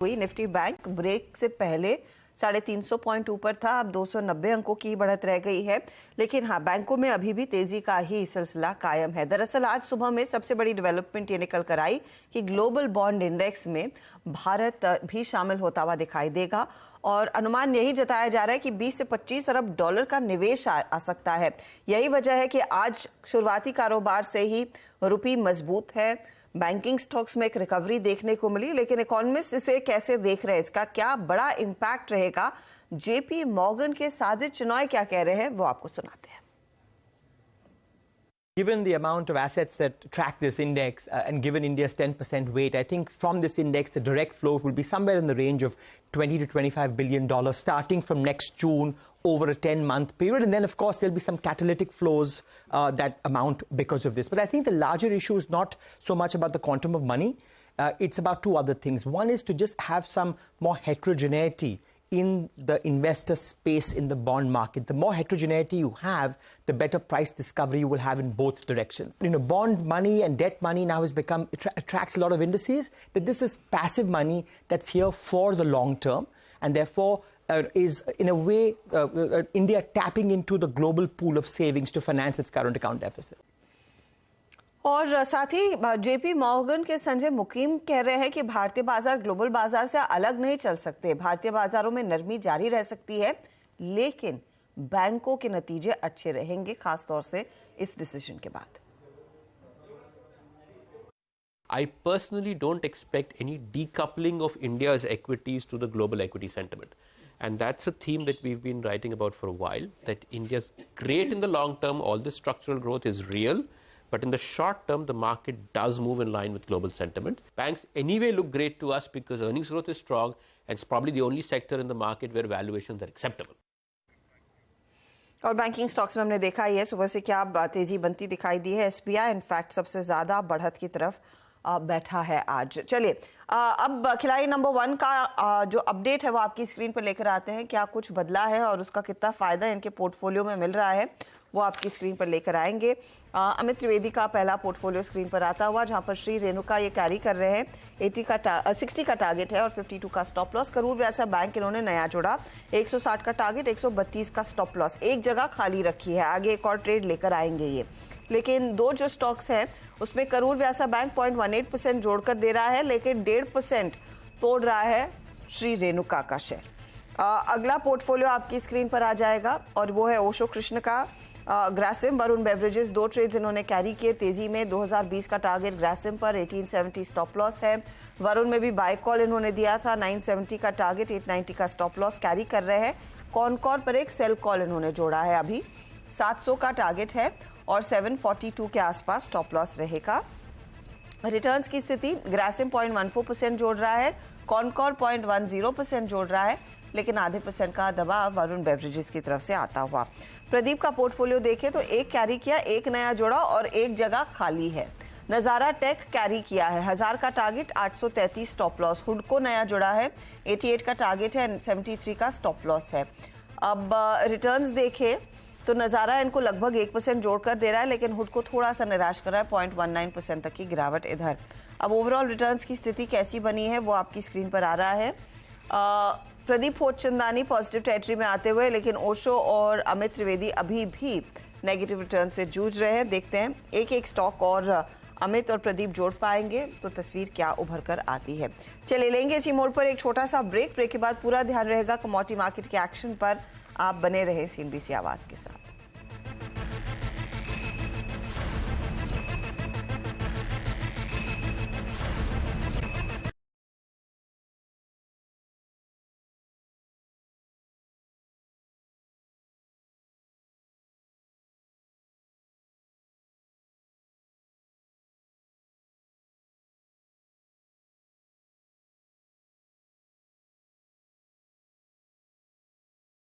हुई। Nifty bank break से पहले 350 पॉइंट ऊपर था, अब 290 अंकों की बढ़त रह गई है। लेकिन हाँ, बैंकों में अभी भी तेजी का ही सिलसिला कायम है। दरअसल आज सुबह में सबसे बड़ी डेवलपमेंट ये निकल कर आई कि ग्लोबल बॉन्ड इंडेक्स में भारत भी शामिल होता हुआ दिखाई देगा और अनुमान यही जताया जा रहा है कि 20 से 25 अरब डॉलर का निवेश आ सकता है। यही वजह है कि आज शुरुआती कारोबार से ही रुपये मजबूत है। बैंकिंग स्टॉक्स में एक रिकवरी देखने को मिली, लेकिन इकोनॉमिस्ट इसे कैसे देख रहे हैं, इसका क्या बड़ा इंपैक्ट रहेगा, जेपी मॉर्गन के साजिद चिनॉय क्या कह रहे हैं, वो आपको सुनाते हैं। Given the amount of assets that track this index and given India's 10% weight, I think from this index, the direct flow will be somewhere in the range of $20 to $25 billion starting from next June over a 10-month period. And then, of course, there'll be some catalytic flows that amount because of this. But I think the larger issue is not so much about the quantum of money. It's about two other things. One is to just have some more heterogeneity in the investor space in the bond market. The more heterogeneity you have, the better price discovery you will have in both directions. You know, bond money and debt money now has become, attracts a lot of indices, that this is passive money that's here for the long term, and therefore is in a way India tapping into the global pool of savings to finance its current account deficit. और साथ ही JP Morgan के संजय मुकीम कह रहे हैं कि भारतीय बाजार global बाजार से अलग नहीं चल सकते। भारतीय बाजारों में नरमी जारी रह सकती है, लेकिन बैंकों के नतीजे अच्छे रहेंगे, खासतौर से इस डिसीजन के बाद। I personally don't expect any decoupling of India's equities to the global equity sentiment. And that's a theme that we've been writing about for a while, that India's great in the long term, all this structural growth is real. But in the short term, the market does move in line with global sentiment. Banks anyway look great to us because earnings growth is strong and it's probably the only sector in the market where valuations are acceptable. और banking stocks में हमने देखा ही है सुबह से क्या तेजी बनती दिखाई दी है। एसबीआई इनफैक्ट सबसे ज्यादा बढ़त की तरफ बैठा है आज। चलिए अब खिलाड़ी नंबर 1 का जो अपडेट है वो आपकी स्क्रीन पर लेकर आते हैं। क्या कुछ बदला है और उसका कितना फायदा इनके पोर्टफोलियो में मिल रहा है, वो आपकी स्क्रीन पर लेकर आएंगे। अमित त्रिवेदी का पहला पोर्टफोलियो स्क्रीन पर आता हुआ, जहां पर श्री रेणुका ये कैरी कर रहे हैं। 60 का टारगेट है और 52 का स्टॉप लॉस। करूर वैसा बैंक इन्होंने नया जोड़ा, 160 का टारगेट, 132 का स्टॉप लॉस। एक जगह खाली रखी है, आगे एक और ट्रेड लेकर आएंगे ये। लेकिन दो जो स्टॉक्स हैं उसमें करूर व्यासा बैंक 0.18% जोड़कर दे रहा है, लेकिन 1.5% तोड़ रहा है श्री रेणुका का शेयर। अगला पोर्टफोलियो आपकी स्क्रीन पर आ जाएगा और वो है ओशो कृष्ण का ग्रासिम वरुण बेवरेजेस। 2 ट्रेड्स इन्होंने कैरी किए तेजी में। 2020 का टारगेट ग्रासिम पर, 1870 स्टॉप लॉस है। वरुण में भी बाय कॉल इन्होंने दिया था, 970 का टारगेट, 890 का स्टॉप लॉस कैरी कर रहे हैं। कॉनकॉर पर एक सेल कॉल इन्होंने जोड़ा है, अभी 700 का टारगेट है और 742 के आसपास स्टॉप लॉस रहेगा। रिटर्न्स की स्थिति, ग्रासिम 0.14% जोड़ रहा है, कॉनकॉर 0.10% जोड़ रहा है, लेकिन आधे % का दबाव वरुण बेवरेजेस की तरफ से आता हुआ। प्रदीप का पोर्टफोलियो देखें तो एक कैरी किया, एक नया जोड़ा और एक जगह खाली है। नजारा टेक कैरी किया है, 1000 का टारगेट, 833 स्टॉप लॉस। हुडको नया जोड़ा है, 88 का टारगेट है, 73 का स्टॉप लॉस है। अब रिटर्न्स देखें तो नज़ारा इनको लगभग 1% जोड़कर दे रहा है, लेकिन हुड को थोड़ा सा निराश कर रहा है, 0.19% तक की गिरावट इधर। अब ओवरऑल रिटर्न्स की स्थिति कैसी बनी है वो आपकी स्क्रीन पर आ रहा है। प्रदीप फोर्टचंदानी पॉजिटिव टेरिटरी में आते हुए, लेकिन ओशो और अमित त्रिवेदी अभी भी नेगेटिव रिटर्न से जूझ रहे हैं। देखते हैं एक एक स्टॉक और अमित और प्रदीप जोड़ पाएंगे तो तस्वीर क्या उभर कर आती है। चलिए लेंगे इसी मोड़ पर एक छोटा सा ब्रेक के बाद पूरा ध्यान रहेगा कमोडिटी मार्केट के एक्शन पर। आप बने रहे CNBC आवाज के साथ।